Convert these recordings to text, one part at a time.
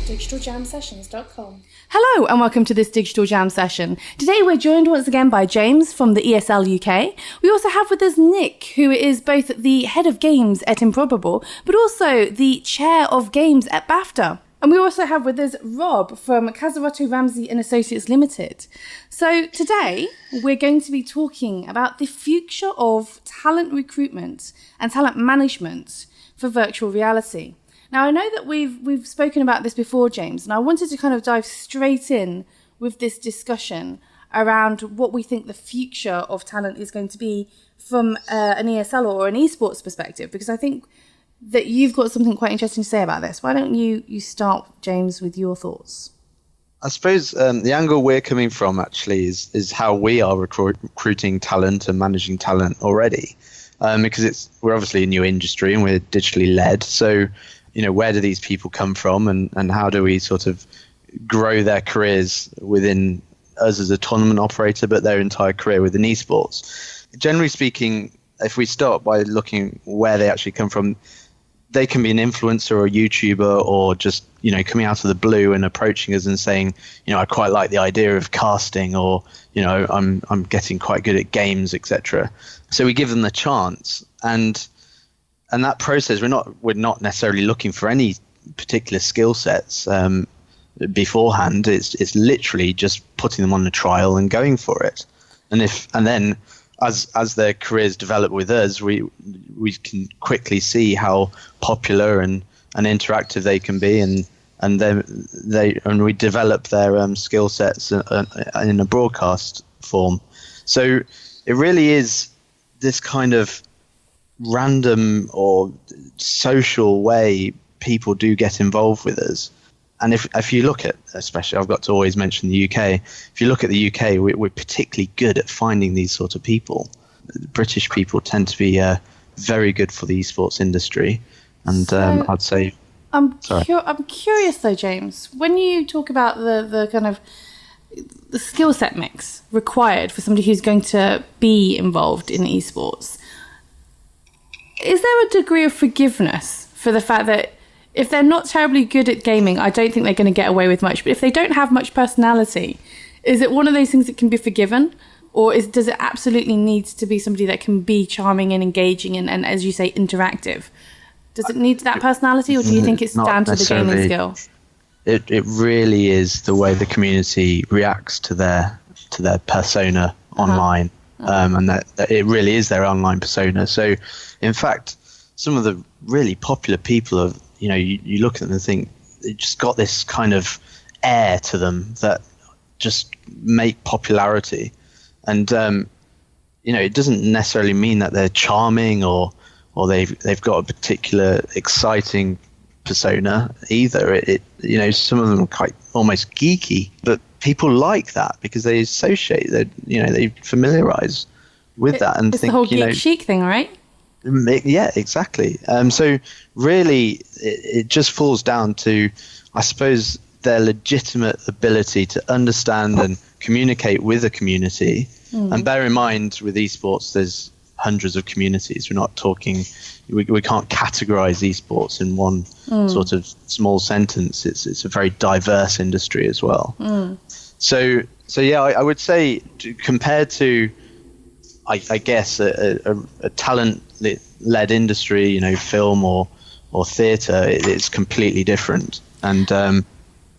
digitaljamsessions.com. Hello and welcome to this Digital Jam session. Today we're joined once again by James from the ESL UK. We also have with us Nick, who is both the head of games at Improbable, but also the chair of games at BAFTA. And we also have with us Rob from Cassarotto Ramsey and Associates Limited. So today we're going to be talking about the future of talent recruitment and talent management for virtual reality. Now, I know that we've spoken about this before, James, and I wanted to kind of dive straight in with this discussion around what we think the future of talent is going to be from an ESL or an esports perspective, because I think that you've got something quite interesting to say about this. Why don't you start, James, with your thoughts? I suppose the angle we're coming from actually is how we are recruiting talent and managing talent already, because we're obviously a new industry and we're digitally led. So, where do these people come from and how do we sort of grow their careers within us as a tournament operator, but their entire career within esports? Generally speaking, if we start by looking where they actually come from, they can be an influencer or a YouTuber or just, coming out of the blue and approaching us and saying, I quite like the idea of casting, or, I'm getting quite good at games, etc. So we give them the chance. And that process, we're not necessarily looking for any particular skill sets beforehand. It's literally just putting them on a trial and going for it. And then as their careers develop with us, we can quickly see how popular and interactive they can be, and we develop their skill sets in a broadcast form. So it really is this kind of random or social way people do get involved with us. And if you look at, especially, I've got to always mention the UK, if you look at the UK, we're particularly good at finding these sort of people. British people tend to be very good for the esports industry. And I'd say... I'm curious though, James, when you talk about the kind of the skill set mix required for somebody who's going to be involved in esports, is there a degree of forgiveness for the fact that if they're not terribly good at gaming, I don't think they're going to get away with much, but if they don't have much personality, is it one of those things that can be forgiven? Or does it absolutely need to be somebody that can be charming and engaging and as you say, interactive? Does it need that personality, or do you think it's down to the gaming skill? It really is the way the community reacts to their persona online. And that it really is their online persona. So, in fact, some of the really popular people you look at them and think they just got this kind of air to them that just make popularity. And it doesn't necessarily mean that they're charming or they've got a particular exciting persona either. Some of them are quite almost geeky, but people like that because they associate that, they familiarize with that and it's think, the whole geek chic thing, right? Yeah, exactly. So really it just falls down to, I suppose, their legitimate ability to understand and communicate with a community. And bear in mind, with esports, there's hundreds of communities. We're not talking, we can't categorize esports in one sort of small sentence. It's a very diverse industry as well. So yeah, I would say compared to, I guess, a talent-led industry, film or theatre, it's completely different. And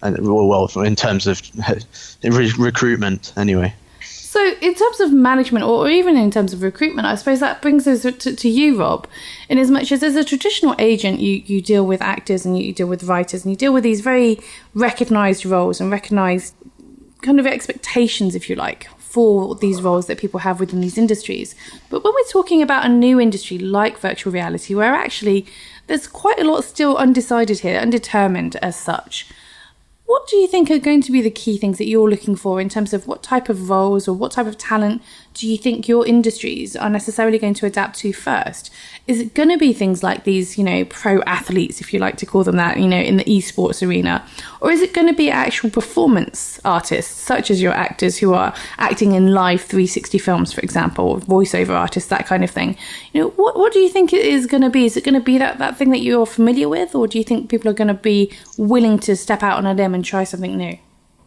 well, in terms of recruitment, anyway. So in terms of management, or even in terms of recruitment, I suppose that brings us to you, Rob, in as much as a traditional agent, you deal with actors and you deal with writers and you deal with these very recognised roles and recognised kind of expectations, if you like, for these roles that people have within these industries. But when we're talking about a new industry like virtual reality, where actually there's quite a lot still undecided here, undetermined as such, What do you think are going to be the key things that you're looking for in terms of what type of roles or what type of talent do you think your industries are necessarily going to adapt to first? Is it going to be things like these, pro athletes, if you like to call them that, in the esports arena? Or is it going to be actual performance artists, such as your actors who are acting in live 360 films, for example, or voiceover artists, that kind of thing? What do you think it is going to be? Is it going to be that thing that you're familiar with? Or do you think people are going to be willing to step out on a limb and try something new?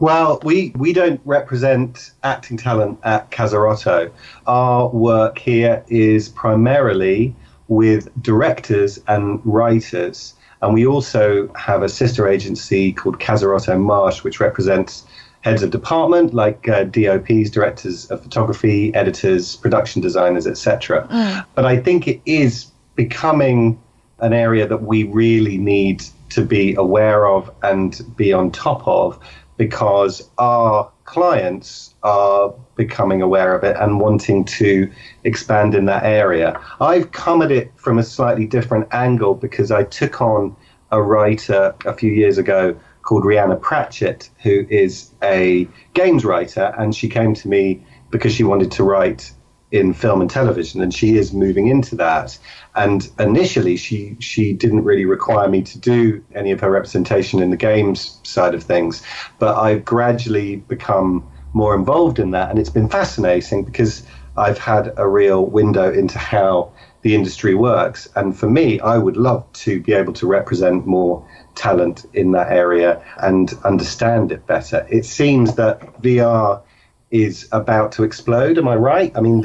Well, we don't represent acting talent at Cassarotto. Our work here is primarily with directors and writers. And we also have a sister agency called Cassarotto Marsh, which represents heads of department like DOPs, directors of photography, editors, production designers, etc. But I think it is becoming an area that we really need to be aware of and be on top of, because our clients are becoming aware of it and wanting to expand in that area. I've come at it from a slightly different angle because I took on a writer a few years ago called Rhianna Pratchett, who is a games writer, and she came to me because she wanted to write in film and television, and she is moving into that. And initially she didn't really require me to do any of her representation in the games side of things, but I've gradually become more involved in that, and it's been fascinating because I've had a real window into how the industry works. And for me, I would love to be able to represent more talent in that area and understand it better. It seems that VR is about to explode. Am I right? I mean,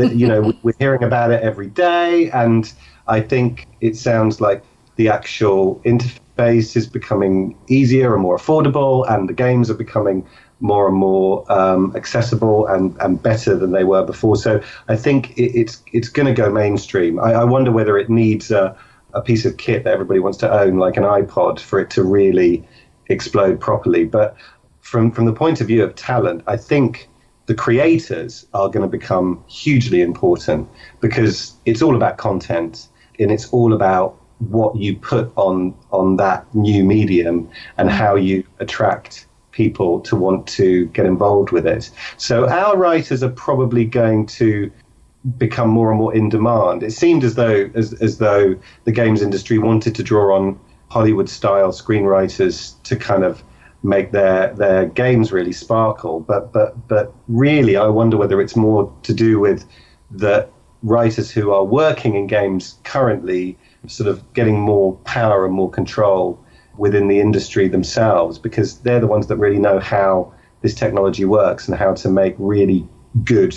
we're hearing about it every day, and I think it sounds like the actual interface is becoming easier and more affordable, and the games are becoming more and more accessible and better than they were before. So I think it's going to go mainstream. I wonder whether it needs a piece of kit that everybody wants to own, like an iPod, for it to really explode properly. But from the point of view of talent, I think the creators are going to become hugely important, because it's all about content and it's all about what you put on that new medium and how you attract people to want to get involved with it. So our writers are probably going to become more and more in demand. It seemed as though the games industry wanted to draw on Hollywood-style screenwriters to kind of make their games really sparkle. But really, I wonder whether it's more to do with the writers who are working in games currently sort of getting more power and more control within the industry themselves, because they're the ones that really know how this technology works and how to make really good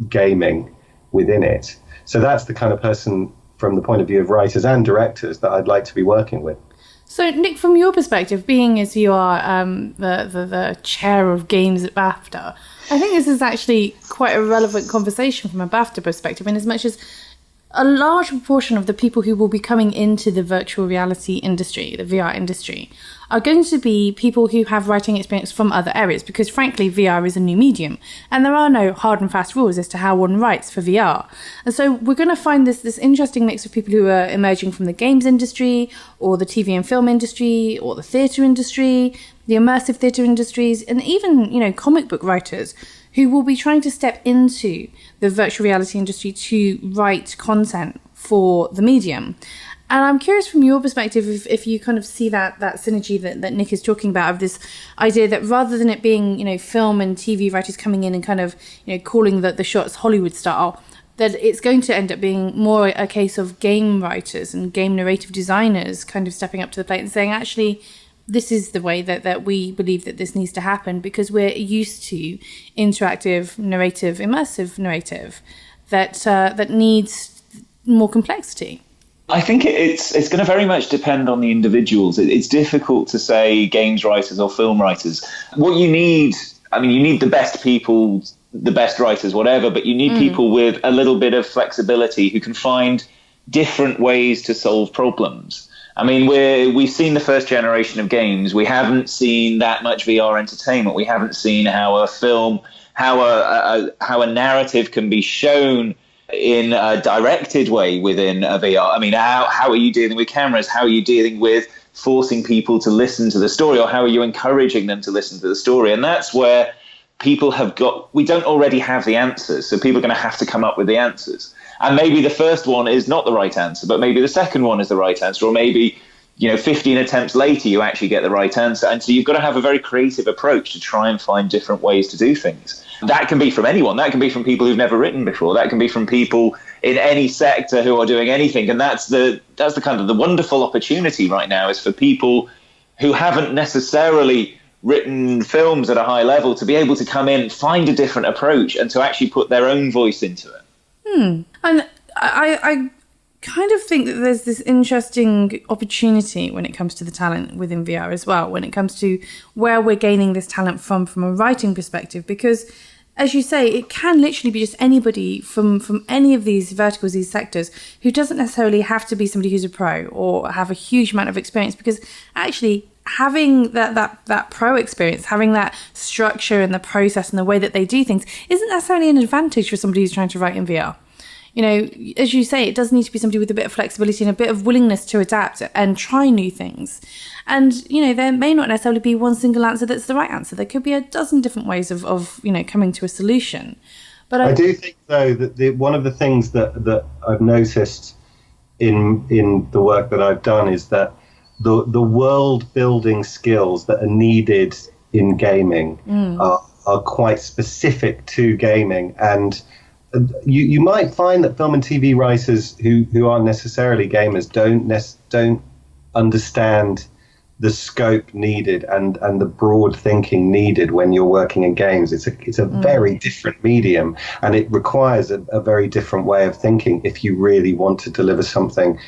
gaming within it. So that's the kind of person, from the point of view of writers and directors, that I'd like to be working with. So, Nick, from your perspective, being as you are the chair of games at BAFTA, I think this is actually quite a relevant conversation from a BAFTA perspective, in as much as a large proportion of the people who will be coming into the virtual reality industry, the VR industry, are going to be people who have writing experience from other areas, because frankly, VR is a new medium and there are no hard and fast rules as to how one writes for VR. And so we're going to find this interesting mix of people who are emerging from the games industry or the TV and film industry or the theatre industry, the immersive theatre industries, and even, comic book writers who will be trying to step into the virtual reality industry to write content for the medium. And I'm curious from your perspective if you kind of see that synergy that Nick is talking about, of this idea that rather than it being, film and TV writers coming in and kind of, calling the shots Hollywood style, that it's going to end up being more a case of game writers and game narrative designers kind of stepping up to the plate and saying, actually, this is the way that we believe that this needs to happen, because we're used to interactive narrative, immersive narrative that needs more complexity. I think it's going to very much depend on the individuals. It's difficult to say games writers or film writers. What you need, you need the best people, the best writers, whatever, but you need people with a little bit of flexibility who can find different ways to solve problems. We've seen the first generation of games. We haven't seen that much VR entertainment. We haven't seen how a film, how a narrative can be shown in a directed way within a VR. How are you dealing with cameras? How are you dealing with forcing people to listen to the story, or how are you encouraging them to listen to the story? And that's where we don't already have the answers, so people are going to have to come up with the answers. And maybe the first one is not the right answer, but maybe the second one is the right answer, or maybe 15 attempts later you actually get the right answer. And so you've got to have a very creative approach to try and find different ways to do things. That can be from anyone. That can be from people who've never written before. That can be from people in any sector who are doing anything. And that's the kind of the wonderful opportunity right now, is for people who haven't necessarily written films at a high level to be able to come in, find a different approach, and to actually put their own voice into it. And I kind of think that there's this interesting opportunity when it comes to the talent within VR as well, when it comes to where we're gaining this talent from a writing perspective, because as you say, it can literally be just anybody from any of these verticals, these sectors, who doesn't necessarily have to be somebody who's a pro or have a huge amount of experience, because actually having that pro experience, having that structure and the process and the way that they do things isn't necessarily an advantage for somebody who's trying to write in VR. As you say, it does need to be somebody with a bit of flexibility and a bit of willingness to adapt and try new things. And, there may not necessarily be one single answer that's the right answer. There could be a dozen different ways of coming to a solution. But I do think, though, that one of the things that I've noticed in the work that I've done is that the world-building skills that are needed in gaming are quite specific to gaming. And you might find that film and TV writers who aren't necessarily gamers don't understand the scope needed and the broad thinking needed when you're working in games. It's a very different medium, and it requires a very different way of thinking if you really want to deliver something.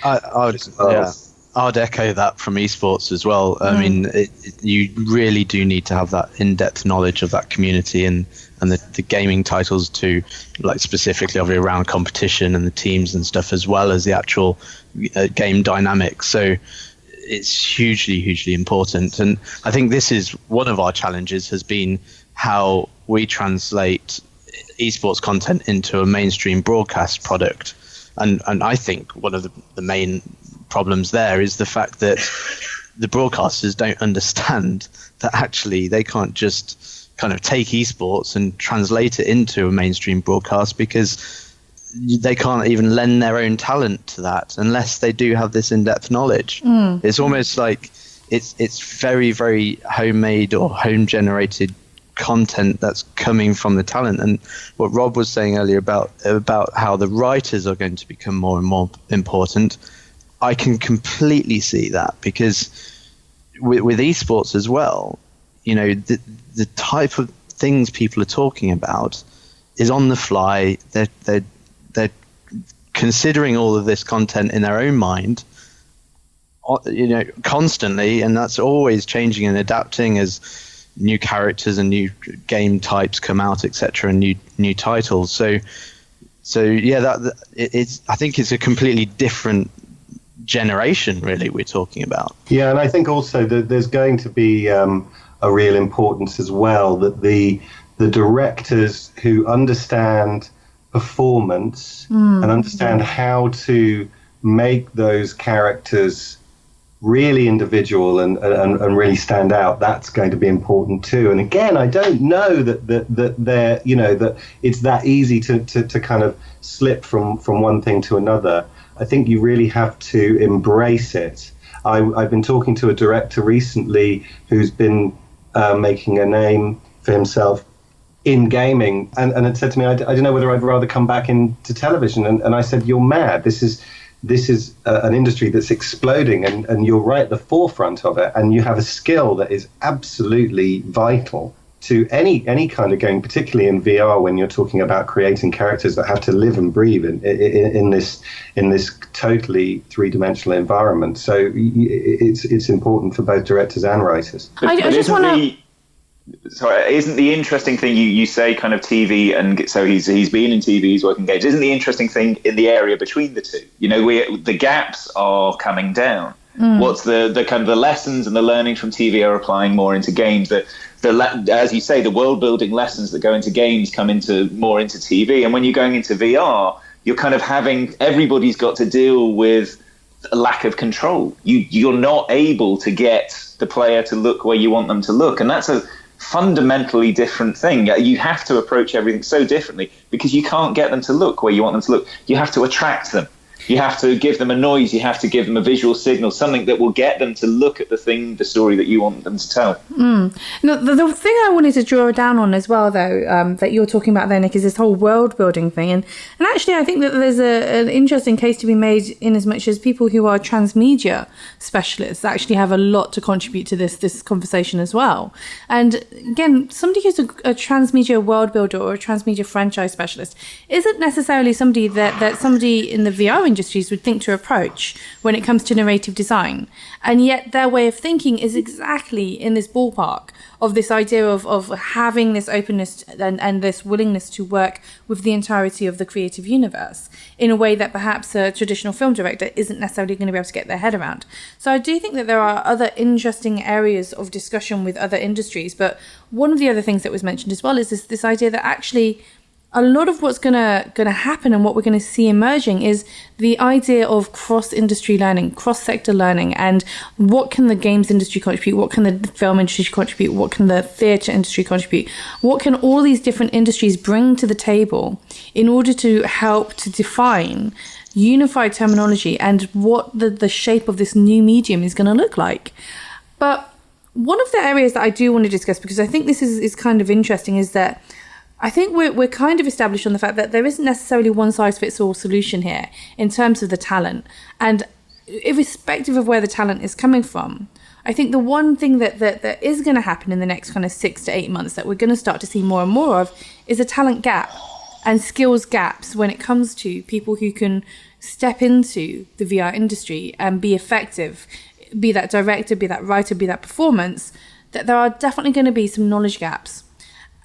I'd echo that from esports as well. I mean, you really do need to have that in-depth knowledge of that community and the gaming titles too, like specifically around competition and the teams and stuff, as well as the actual game dynamics. So it's hugely, hugely important. And I think this is one of our challenges, has been how we translate esports content into a mainstream broadcast product. And I think one of the main problems there is the fact that the broadcasters don't understand that actually they can't just kind of take esports and translate it into a mainstream broadcast, because they can't even lend their own talent to that unless they do have this in-depth knowledge. It's almost like it's very, very homemade or home-generated content that's coming from the talent. And what Rob was saying earlier about how the writers are going to become more and more important, I can completely see that, because with esports as well, the type of things people are talking about is on the fly. They're considering all of this content in their own mind, constantly, and that's always changing and adapting as new characters and new game types come out, etc., and new titles. So yeah, I think it's a completely different generation, really, we're talking about. Yeah, and I think also that there's going to be a real importance as well, that the directors who understand performance and understand how to make those characters really individual and really stand out, that's going to be important too. And again, I don't know that they're, that it's that easy to kind of slip from one thing to another. I think you really have to embrace it. I've been talking to a director recently who's been making a name for himself in gaming, and had said to me, I don't know whether I'd rather come back into television. And I said, you're mad. This is an industry that's exploding, and you're right at the forefront of it, and you have a skill that is absolutely vital to any kind of game, particularly in VR, when you're talking about creating characters that have to live and breathe in this totally three-dimensional environment. So it's important for both directors and writers. I just want to. Sorry, isn't the interesting thing you say kind of TV, and so he's been in TV, he's working games. Isn't the interesting thing in the area between the two? The gaps are coming down. What's the kind of the lessons and the learning from TV are applying more into games. As you say, the world building lessons that go into games come more into TV. And when you're going into VR, you're kind of everybody's got to deal with a lack of control. You're not able to get the player to look where you want them to look, and that's a fundamentally different thing. You have to approach everything so differently because you can't get them to look where you want them to look. You have to attract them. You have to give them a noise. You have to give them a visual signal, something that will get them to look at the story that you want them to tell. No, the thing I wanted to draw down on as well, though, that you're talking about there, Nick, is this whole world building thing. And actually, I think that there's an interesting case to be made in as much as people who are transmedia specialists actually have a lot to contribute to this conversation as well. And again, somebody who's a transmedia world builder or a transmedia franchise specialist isn't necessarily somebody that somebody in the VR industries would think to approach when it comes to narrative design. And yet their way of thinking is exactly in this ballpark of this idea of having this openness and this willingness to work with the entirety of the creative universe in a way that perhaps a traditional film director isn't necessarily going to be able to get their head around. So I do think that there are other interesting areas of discussion with other industries, but one of the other things that was mentioned as well is this idea that actually a lot of what's gonna happen and what we're gonna see emerging is the idea of cross-industry learning, cross-sector learning, and what can the games industry contribute, what can the film industry contribute, what can the theatre industry contribute, what can all these different industries bring to the table in order to help to define unified terminology and what the shape of this new medium is going to look like. But one of the areas that I do want to discuss, because I think this is kind of interesting, is that I think we're kind of established on the fact that there isn't necessarily one size fits all solution here in terms of the talent. And irrespective of where the talent is coming from, I think the one thing that is going to happen in the next kind of 6 to 8 months that we're going to start to see more and more of is a talent gap and skills gaps when it comes to people who can step into the VR industry and be effective, be that director, be that writer, be that performance, that there are definitely going to be some knowledge gaps.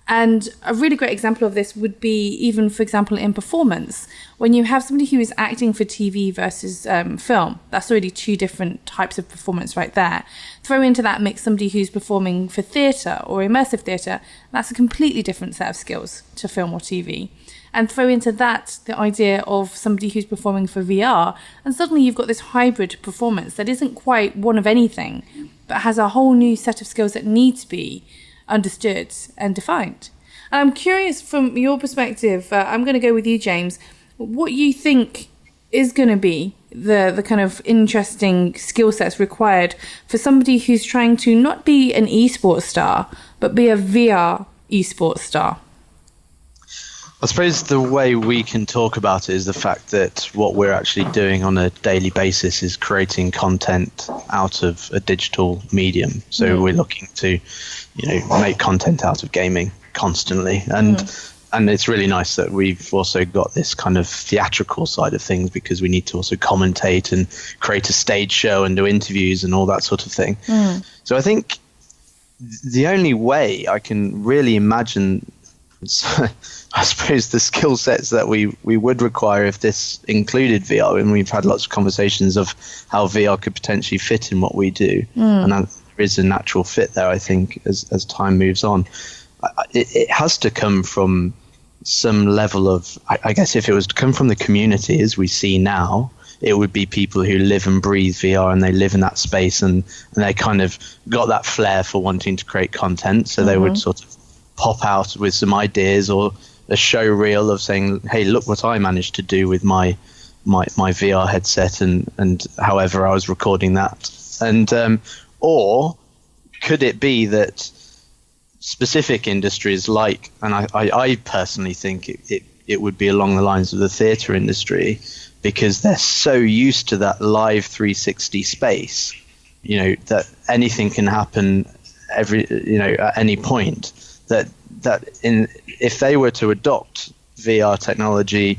And a really great example of this would be even, for example, in performance. When you have somebody who is acting for TV versus film, that's already two different types of performance right there. Throw into that mix somebody who's performing for theatre or immersive theatre, that's a completely different set of skills to film or TV. And throw into that the idea of somebody who's performing for VR, and suddenly you've got this hybrid performance that isn't quite one of anything, but has a whole new set of skills that need to be understood and defined. And I'm curious from your perspective, I'm going to go with you, James, what you think is going to be the kind of interesting skill sets required for somebody who's trying to not be an esports star, but be a VR esports star. I suppose the way we can talk about it is the fact that what we're actually doing on a daily basis is creating content out of a digital medium. So we're looking to, make content out of gaming constantly. And it's really nice that we've also got this kind of theatrical side of things, because we need to also commentate and create a stage show and do interviews and all that sort of thing. So I think the only way I can really imagine, I suppose, the skill sets that we would require if this included VR, and we've had lots of conversations of how VR could potentially fit in what we do, and there is a natural fit there, I think, as time moves on. It has to come from some level of, I guess if it was to come from the community as we see now, it would be people who live and breathe VR and they live in that space, and they kind of got that flair for wanting to create content, so they would sort of pop out with some ideas or a show reel of saying, hey, look what I managed to do with my VR headset and however I was recording that. And or could it be that specific industries like, and I personally think it would be along the lines of the theatre industry, because they're so used to that live 360 space, that anything can happen at any point, that if they were to adopt VR technology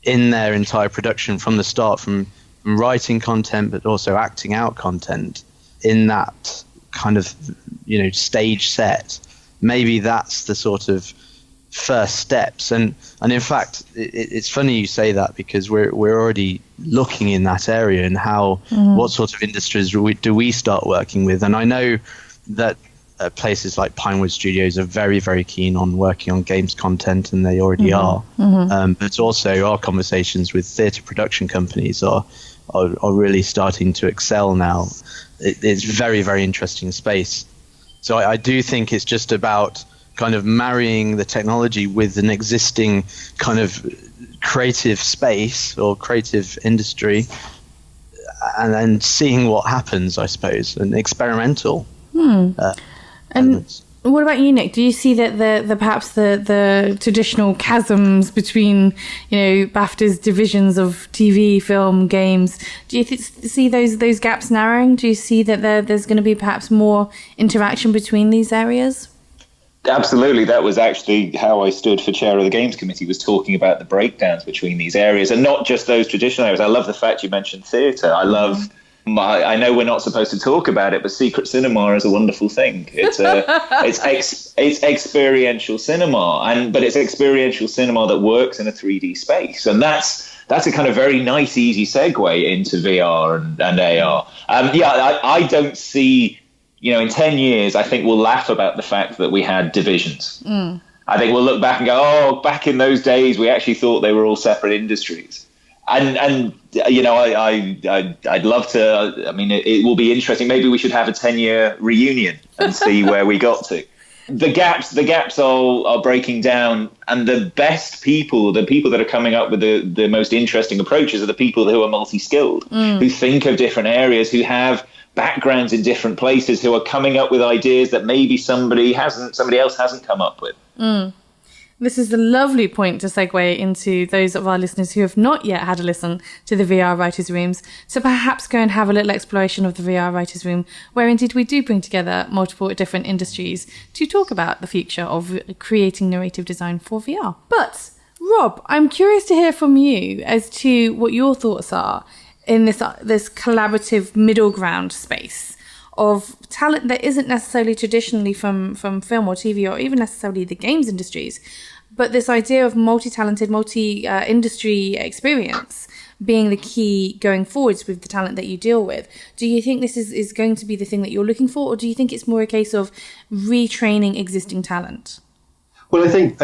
in their entire production from the start, from writing content but also acting out content in that kind of stage set, maybe that's the sort of first steps. And in fact, it's funny you say that, because we're already looking in that area and how what sort of industries do we start working with. And I know that places like Pinewood Studios are very, very keen on working on games content, and they already are. But also our conversations with theatre production companies are are really starting to excel now. It's very, very interesting space. So I do think it's just about kind of marrying the technology with an existing kind of creative space or creative industry, and then seeing what happens, I suppose, and experimental. And what about you, Nick? Do you see that perhaps the traditional chasms between, BAFTA's divisions of TV, film, games? Do you see those gaps narrowing? Do you see that there's going to be perhaps more interaction between these areas? Absolutely. That was actually how I stood for chair of the Games Committee, was talking about the breakdowns between these areas, and not just those traditional areas. I love the fact you mentioned theatre. I know we're not supposed to talk about it, but secret cinema is a wonderful thing. It's experiential cinema, but it's experiential cinema that works in a 3D space, and that's a kind of very nice, easy segue into VR and AR. I don't see. In 10 years, I think we'll laugh about the fact that we had divisions. I think we'll look back and go, oh, back in those days, we actually thought they were all separate industries. And I'd love to, it will be interesting. Maybe we should have a 10-year reunion and see where we got to. The gaps are breaking down, and the best people, the people that are coming up with the most interesting approaches, are the people who are multi-skilled, who think of different areas, who have backgrounds in different places, who are coming up with ideas that maybe somebody else hasn't come up with. This is a lovely point to segue into those of our listeners who have not yet had a listen to the VR Writers' Rooms. So perhaps go and have a little exploration of the VR Writers' Room, where indeed we do bring together multiple different industries to talk about the future of creating narrative design for VR. But Rob, I'm curious to hear from you as to what your thoughts are in this collaborative middle ground space of talent that isn't necessarily traditionally from film or TV or even necessarily the games industries, but this idea of multi-talented, multi-industry experience being the key going forwards with the talent that you deal with. Do you think this is going to be the thing that you're looking for, or do you think it's more a case of retraining existing talent? Well, I think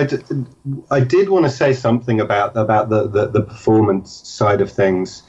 I did want to say something about the performance side of things,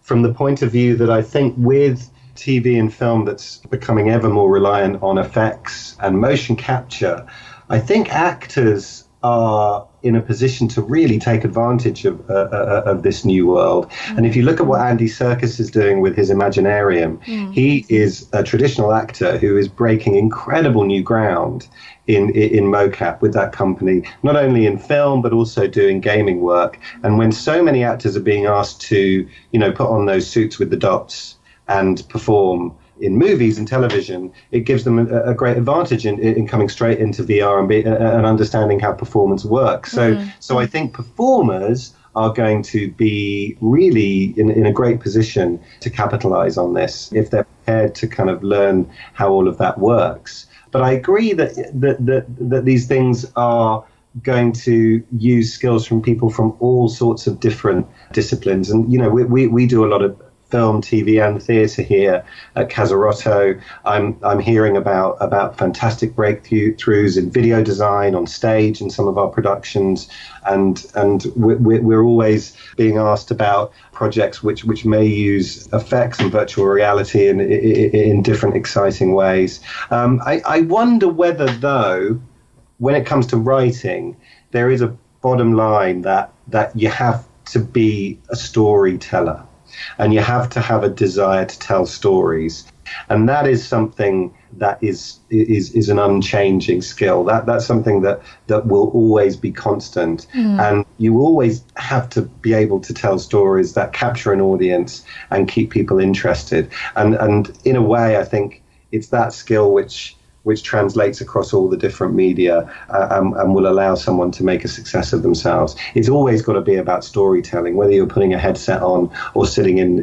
from the point of view that I think with TV and film that's becoming ever more reliant on effects and motion capture, I think actors are in a position to really take advantage of this new world. And if you look at what Andy Serkis is doing with his Imaginarium, he is a traditional actor who is breaking incredible new ground in mocap with that company, not only in film, but also doing gaming work. And when so many actors are being asked to, put on those suits with the dots and perform in movies and television, it gives them a great advantage in coming straight into VR and understanding how performance works. So I think performers are going to be really in a great position to capitalize on this if they're prepared to kind of learn how all of that works. But I agree that these things are going to use skills from people from all sorts of different disciplines. And, we do a lot of film, TV, and theatre here at Cassarotto. I'm hearing about fantastic breakthroughs in video design on stage in some of our productions, and we're always being asked about projects which may use effects and virtual reality in different exciting ways. I wonder whether, though, when it comes to writing, there is a bottom line that you have to be a storyteller. And you have to have a desire to tell stories. And that is something that is an unchanging skill. That's something that will always be constant. And you always have to be able to tell stories that capture an audience and keep people interested. And in a way, I think it's that skill which translates across all the different media and will allow someone to make a success of themselves. It's always got to be about storytelling, whether you're putting a headset on or sitting in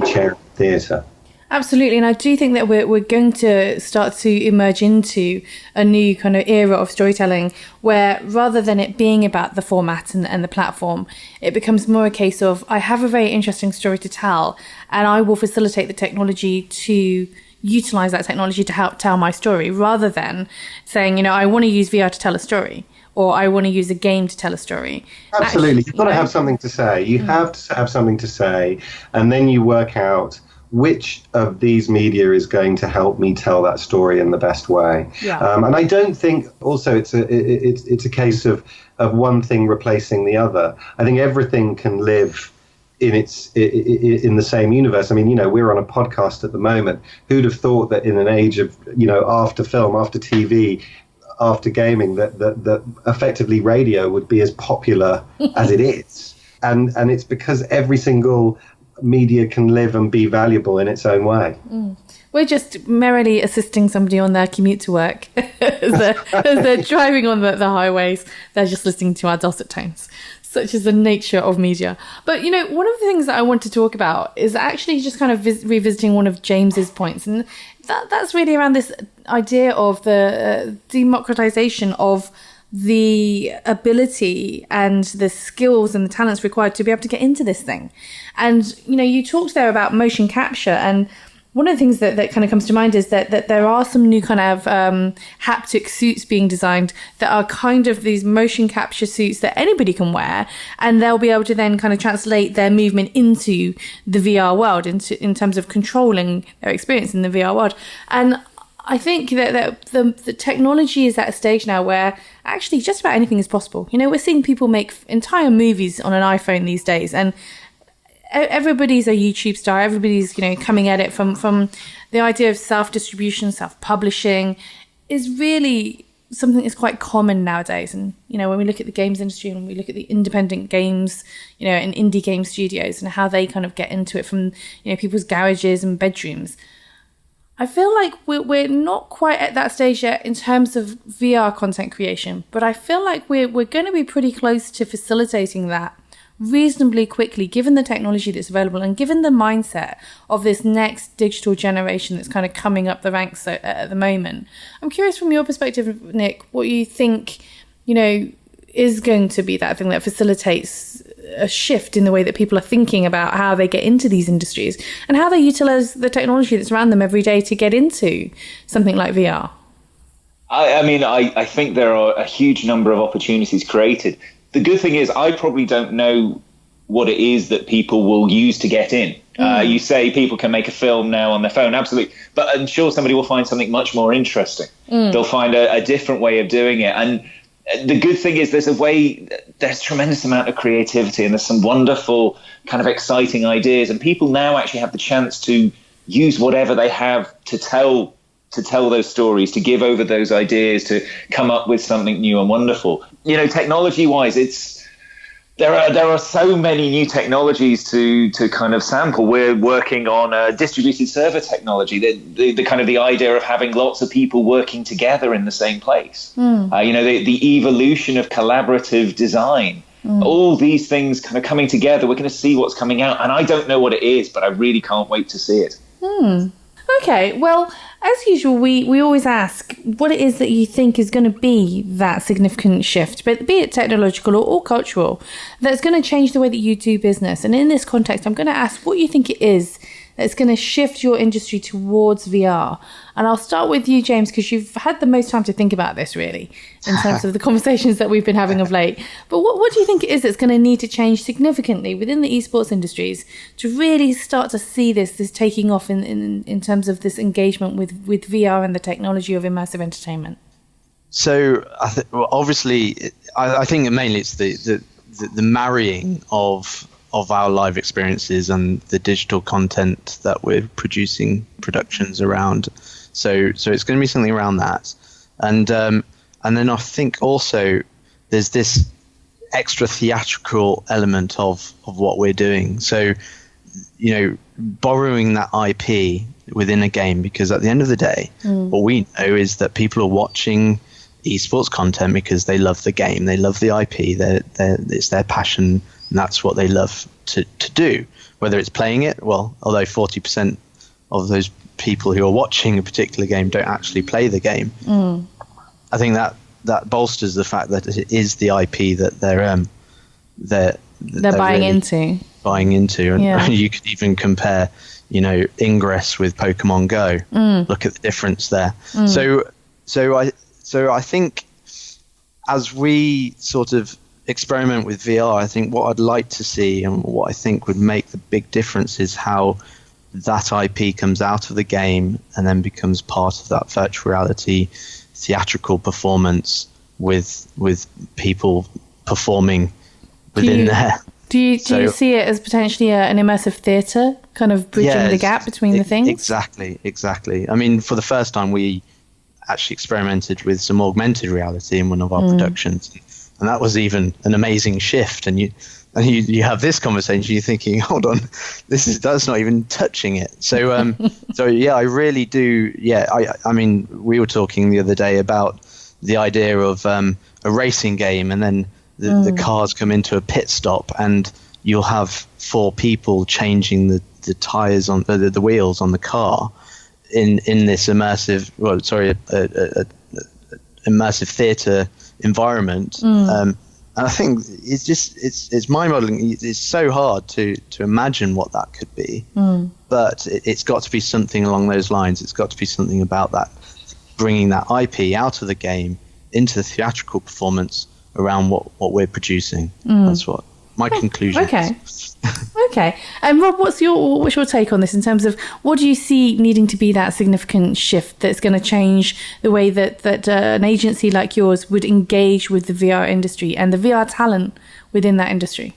a chair at the theatre. Absolutely, and I do think that we're going to start to emerge into a new kind of era of storytelling where, rather than it being about the format and the platform, it becomes more a case of, I have a very interesting story to tell, and I will facilitate the technology to utilize that technology to help tell my story, rather than saying, I want to use VR to tell a story. or I want to use a game to tell a story. Absolutely. You've got to have something to say. You have to have something to say, and then you work out which of these media is going to help me tell that story in the best way. And I don't think also it's a case of one thing replacing the other. I think everything can live in the same universe. I mean, we're on a podcast at the moment. Who'd have thought that in an age of, after film, after TV, after gaming, that effectively radio would be as popular as it is. And it's because every single media can live and be valuable in its own way. We're just merrily assisting somebody on their commute to work. as they're driving on the highways, they're just listening to our dulcet tones. Such is the nature of media. But, one of the things that I want to talk about is actually just kind of revisiting one of James's points. And that's really around this idea of the democratization of the ability and the skills and the talents required to be able to get into this thing. And, you talked there about motion capture, and one of the things that kind of comes to mind is that there are some new kind of haptic suits being designed that are kind of these motion capture suits that anybody can wear, and they'll be able to then kind of translate their movement into the VR world, in terms of controlling their experience in the VR world. And I think that the technology is at a stage now where actually just about anything is possible. We're seeing people make entire movies on an iPhone these days, and everybody's a YouTube star. Everybody's, coming at it from the idea of self-distribution, self-publishing is really something that's quite common nowadays. And, when we look at the games industry and we look at the independent games, and indie game studios and how they kind of get into it from, people's garages and bedrooms, I feel like we're not quite at that stage yet in terms of VR content creation, but I feel like we're going to be pretty close to facilitating that reasonably quickly, given the technology that's available and given the mindset of this next digital generation that's kind of coming up the ranks at the moment. I'm curious from your perspective, Nick, what you think, is going to be that thing that facilitates a shift in the way that people are thinking about how they get into these industries and how they utilize the technology that's around them every day to get into something like VR. I think there are a huge number of opportunities created. The good thing is I probably don't know what it is that people will use to get in. You say people can make a film now on their phone, absolutely. But I'm sure somebody will find something much more interesting. They'll find a different way of doing it. And the good thing is there's a tremendous amount of creativity, and there's some wonderful kind of exciting ideas. And people now actually have the chance to use whatever they have to tell those stories, to give over those ideas, to come up with something new and wonderful. Technology-wise, there are so many new technologies to kind of sample. We're working on a distributed server technology, the kind of the idea of having lots of people working together in the same place. The evolution of collaborative design. All these things kind of coming together. We're going to see what's coming out, and I don't know what it is, but I really can't wait to see it. Okay, well, as usual, we always ask what it is that you think is going to be that significant shift, but be it technological or cultural, that's going to change the way that you do business. And in this context, I'm going to ask what you think it is that's going to shift your industry towards VR. And I'll start with you, James, because you've had the most time to think about this, really, in terms of the conversations that we've been having of late. But what do you think it is that's going to need to change significantly within the esports industries to really start to see this taking off in terms of this engagement with VR and the technology of immersive entertainment? So, obviously, I think mainly it's the marrying of our live experiences and the digital content that we're productions around. So it's going to be something around that. And then I think also there's this extra theatrical element of what we're doing. So, borrowing that IP within a game, because at the end of the day, what we know is that people are watching esports content because they love the game, they love the IP, it's their passion, and that's what they love to do. Whether it's playing it, well, although 40% of those people who are watching a particular game don't actually play the game, I think that bolsters the fact that it is the IP that they're buying really into. And you could even compare, Ingress with Pokemon Go. Look at the difference there. So I think as we sort of experiment with VR, I think what I'd like to see and what I think would make the big difference is how that IP comes out of the game and then becomes part of that virtual reality theatrical performance with people performing within there. Do you see it as potentially an immersive theatre, kind of bridging the gap between the things? Exactly. I mean, for the first time, we actually experimented with some augmented reality in one of our productions, and that was even an amazing shift. And you have this conversation, you're thinking, hold on, that's not even touching it. So so yeah, I really do. Yeah, I mean, we were talking the other day about the idea of a racing game, and then the cars come into a pit stop, and you'll have 4 people changing the tires on the wheels on the car in this immersive theatre environment. And I think it's mind-boggling. It's so hard to imagine what that could be, but it's got to be something along those lines. It's got to be something about that, bringing that IP out of the game into the theatrical performance around what we're producing. That's what my conclusion is. Okay. And Rob, what's your take on this in terms of what do you see needing to be that significant shift that's going to change the way that an agency like yours would engage with the VR industry and the VR talent within that industry?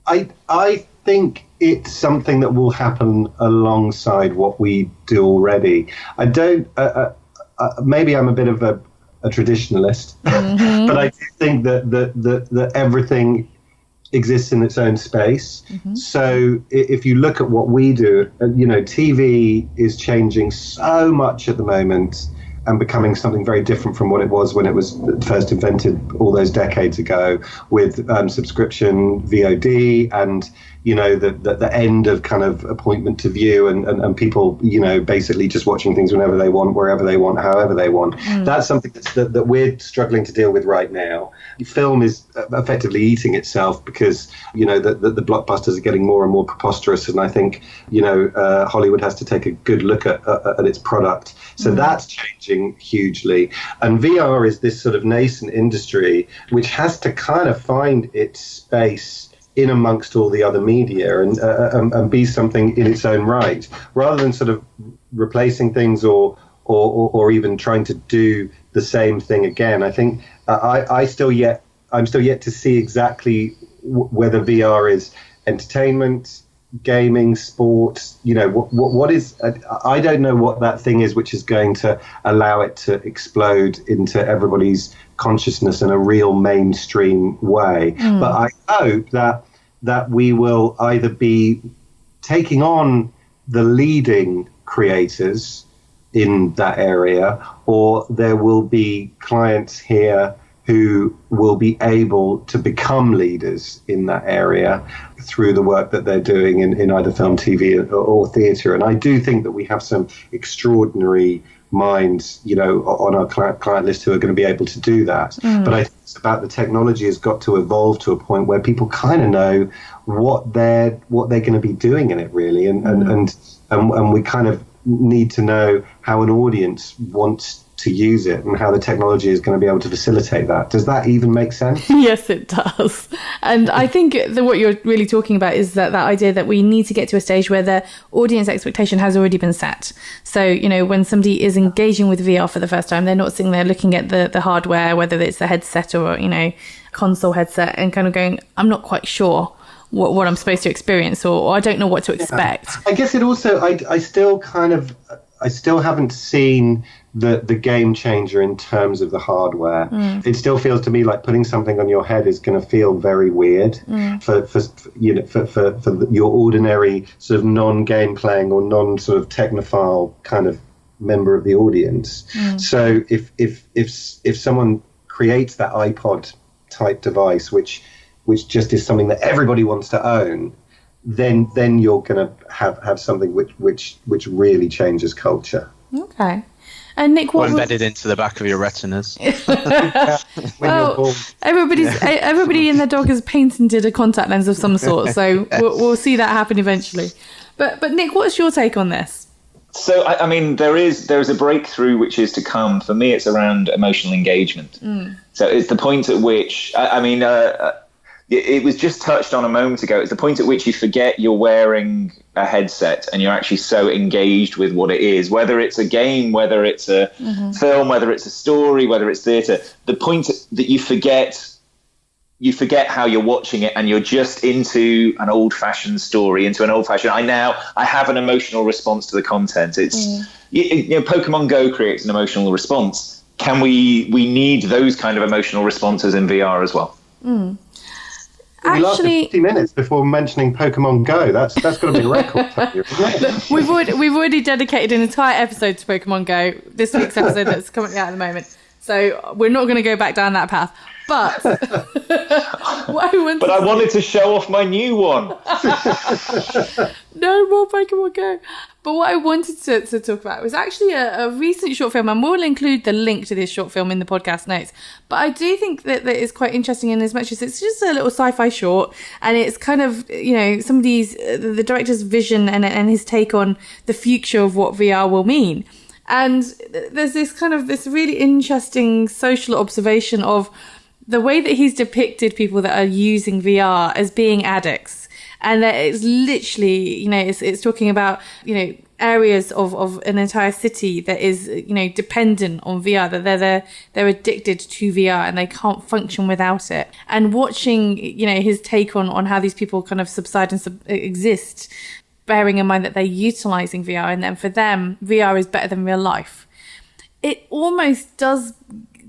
I think it's something that will happen alongside what we do already. I don't. Maybe I'm a bit of a traditionalist, but I do think that everything exists in its own space. So if you look at what we do, TV is changing so much at the moment and becoming something very different from what it was when it was first invented all those decades ago, with subscription VOD and the end of kind of appointment to view and people basically just watching things whenever they want, wherever they want, however they want. That's something that we're struggling to deal with right now. Film is effectively eating itself because the blockbusters are getting more and more preposterous, and I think Hollywood has to take a good look at its product. So that's changing hugely, and VR is this sort of nascent industry which has to kind of find its space in amongst all the other media and be something in its own right, rather than sort of replacing things or even trying to do the same thing again. I think I'm still yet to see exactly whether VR is entertainment, gaming, sports. What is? I don't know what that thing is which is going to allow it to explode into everybody's consciousness in a real mainstream way. But I hope that we will either be taking on the leading creators in that area, or there will be clients here who will be able to become leaders in that area through the work that they're doing in either film, TV, or theatre. And I do think that we have some extraordinary minds, on our client list who are going to be able to do that. But I think it's about the technology has got to evolve to a point where people kind of know what they're going to be doing in it, really, and we kind of need to know how an audience wants to use it and how the technology is going to be able to facilitate that. Does that even make sense? Yes, it does. And I think that what you're really talking about is that idea that we need to get to a stage where the audience expectation has already been set. So, when somebody is engaging with VR for the first time, they're not sitting there looking at the hardware, whether it's the headset or, console headset, and kind of going, I'm not quite sure what I'm supposed to experience, or I don't know what to expect. I guess it also, I still haven't seen the game changer in terms of the hardware. It still feels to me like putting something on your head is going to feel very weird for your ordinary sort of non-game playing or non sort of technophile kind of member of the audience. So if someone creates that iPod type device, which just is something that everybody wants to own, then you're going to have something which really changes culture. Okay. And Nick, what embedded into the back of your retinas? Well, everybody in their dog has patented a contact lens of some sort, so we'll see that happen eventually. But Nick, what's your take on this? So, I mean, there is a breakthrough which is to come. For me, it's around emotional engagement. So it's the point at which, it was just touched on a moment ago. It's the point at which you forget you're wearing a headset and you're actually so engaged with what it is, whether it's a game, whether it's a film, whether it's a story, whether it's theatre. The point that you forget how you're watching it and you're just into an old-fashioned story, into an old-fashioned, I have an emotional response to the content. It's, Pokemon Go creates an emotional response. We need those kind of emotional responses in VR as well. We lasted 50 minutes before mentioning Pokemon Go. That's got to be a record, isn't it? We've already dedicated an entire episode to Pokemon Go, this week's episode that's currently out at the moment. So we're not going to go back down that path. But I wanted to show off my new one. No more Pokemon Go. But what I wanted to talk about was actually a recent short film, and we'll include the link to this short film in the podcast notes. But I do think that it's quite interesting in as much as it's just a little sci-fi short, and it's kind of, the director's vision and his take on the future of what VR will mean. And there's this really interesting social observation of the way that he's depicted people that are using VR as being addicts. And that it's literally, it's talking about, areas of an entire city that is, dependent on VR, that they're addicted to VR and they can't function without it. And watching, his take on how these people kind of subside and exist, bearing in mind that they're utilizing VR, and then for them, VR is better than real life. It almost does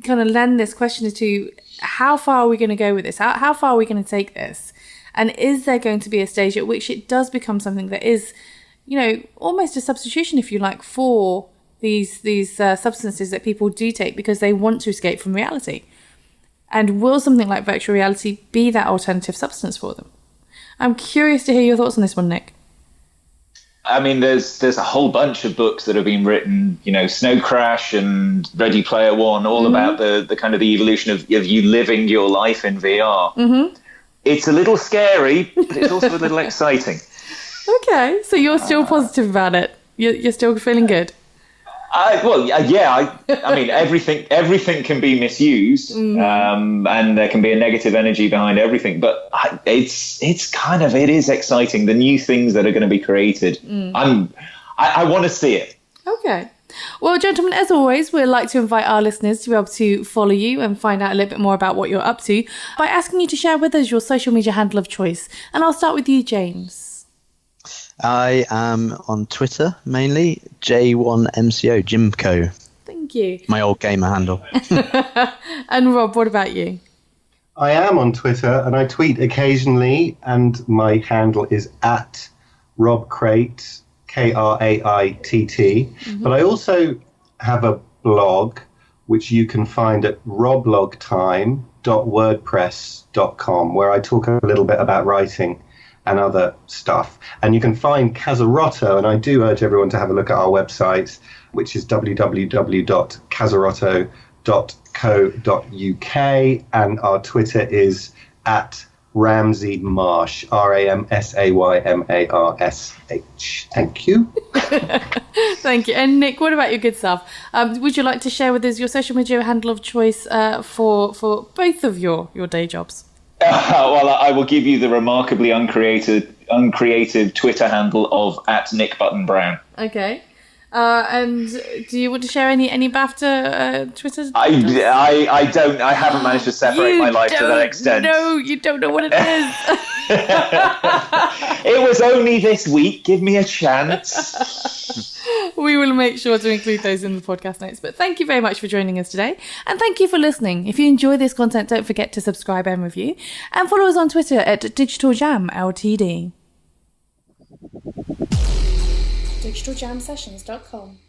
kind of lend this question to how far are we going to go with this? How far are we going to take this? And is there going to be a stage at which it does become something that is, almost a substitution, if you like, for these substances that people do take because they want to escape from reality? And will something like virtual reality be that alternative substance for them? I'm curious to hear your thoughts on this one, Nick. I mean, there's a whole bunch of books that have been written, Snow Crash and Ready Player One, all about the kind of the evolution of you living your life in VR. It's a little scary, but it's also a little exciting. Okay, so you're still positive about it. You're still feeling good. I mean, everything can be misused, and there can be a negative energy behind everything. But it is exciting. The new things that are going to be created. I want to see it. Okay. Well, gentlemen, as always, we'd like to invite our listeners to be able to follow you and find out a little bit more about what you're up to by asking you to share with us your social media handle of choice. And I'll start with you, James. I am on Twitter, mainly, J1MCO, Jimco. Thank you. My old gamer handle. And Rob, what about you? I am on Twitter, and I tweet occasionally, and my handle is @RobCrate, KRAITT. But I also have a blog, which you can find at roblogtime.wordpress.com, where I talk a little bit about writing and other stuff. And you can find Cassarotto, and I do urge everyone to have a look at our website, which is www.cassarotto.co.uk, and our Twitter is @Ramsey Marsh, RAMSAYMARSH. Thank you. Thank you. And Nick, what about your good self? Would you like to share with us your social media handle of choice for both of your day jobs? Well, I will give you the remarkably uncreative Twitter handle of @NickButtonBrown. Okay. And do you want to share any BAFTA Twitter? I don't. I haven't managed to separate my life to that extent. No, you don't know what it is. It was only this week. Give me a chance. We will make sure to include those in the podcast notes. But thank you very much for joining us today. And thank you for listening. If you enjoy this content, don't forget to subscribe and review. And follow us on Twitter @DigitalJamLTD. DigitalJamSessions.com